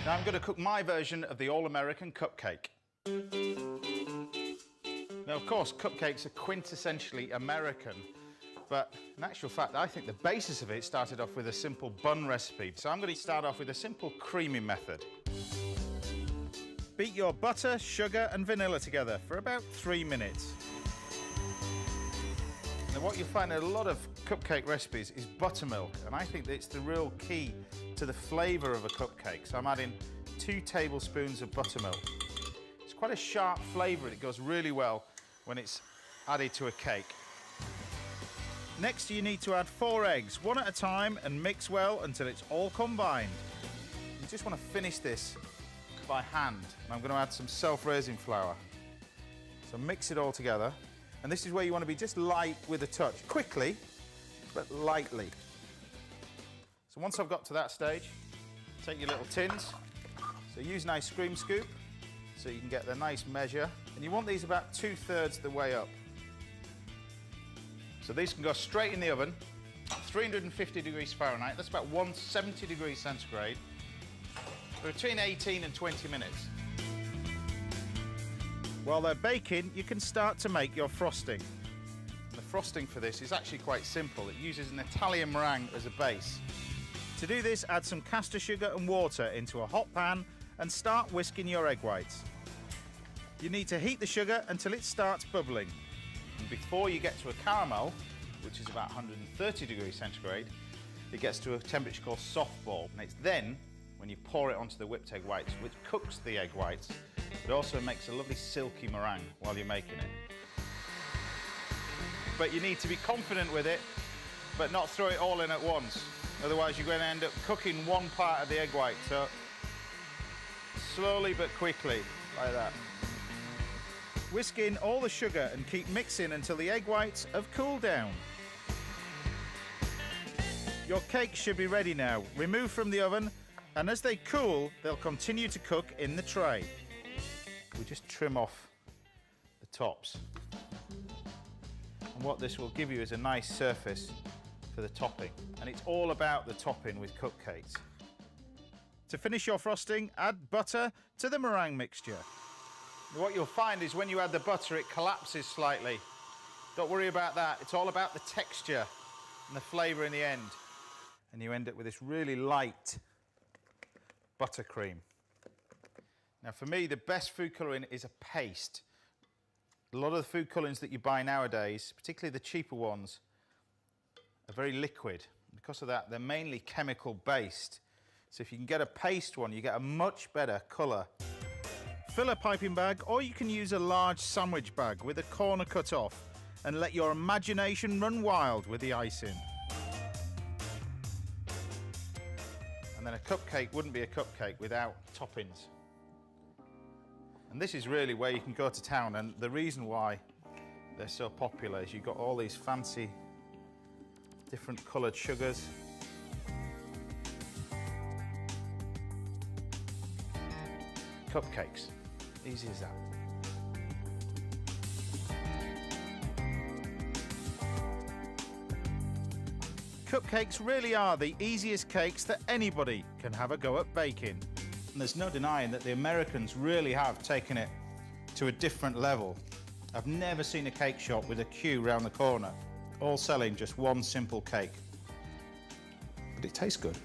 Now I'm going to cook my version of the all-American cupcake. Now, of course, cupcakes are quintessentially American, but in actual fact, I think the basis of it started off with a simple bun recipe. So I'm going to start off with a simple creamy method. Beat your butter, sugar and vanilla together for about 3 minutes. Now what you'll find in a lot of cupcake recipes is buttermilk, and I think that it's the real key to the flavour of a cupcake. So I'm adding 2 tablespoons of buttermilk. It's quite a sharp flavour and it goes really well when it's added to a cake. Next you need to add 4 eggs, one at a time, and mix well until it's all combined. You just want to finish this by hand, and I'm going to add some self-raising flour. So mix it all together, and this is where you want to be just light with a touch, quickly but lightly. So once I've got to that stage, take your little tins, so use an ice cream scoop so you can get the nice measure, and you want these about 2/3 the way up. So these can go straight in the oven, 350 degrees Fahrenheit, that's about 170 degrees centigrade, for between 18 and 20 minutes. While they're baking, you can start to make your frosting. The frosting for this is actually quite simple. It uses an Italian meringue as a base. To do this, add some caster sugar and water into a hot pan and start whisking your egg whites. You need to heat the sugar until it starts bubbling. And before you get to a caramel, which is about 130 degrees centigrade, it gets to a temperature called softball. And it's then when you pour it onto the whipped egg whites, which cooks the egg whites. It also makes a lovely silky meringue while you're making it. But you need to be confident with it, but not throw it all in at once. Otherwise you're going to end up cooking one part of the egg white. So slowly but quickly, like that. Whisk in all the sugar and keep mixing until the egg whites have cooled down. Your cakes should be ready now. Remove from the oven, and as they cool, they'll continue to cook in the tray. We just trim off the tops. And what this will give you is a nice surface for the topping. And it's all about the topping with cupcakes. To finish your frosting, add butter to the meringue mixture. What you'll find is when you add the butter, it collapses slightly. Don't worry about that. It's all about the texture and the flavour in the end. And you end up with this really light buttercream. Now for me, the best food colouring is a paste. A lot of the food colourings that you buy nowadays, particularly the cheaper ones, are very liquid. Because of that, they're mainly chemical based. So if you can get a paste one, you get a much better colour. Fill a piping bag, or you can use a large sandwich bag with a corner cut off and let your imagination run wild with the icing. And then a cupcake wouldn't be a cupcake without toppings. And this is really where you can go to town, and the reason why they're so popular is you've got all these fancy different coloured sugars. Cupcakes, easy as that. Cupcakes really are the easiest cakes that anybody can have a go at baking. And there's no denying that the Americans really have taken it to a different level. I've never seen a cake shop with a queue round the corner, all selling just one simple cake. But it tastes good.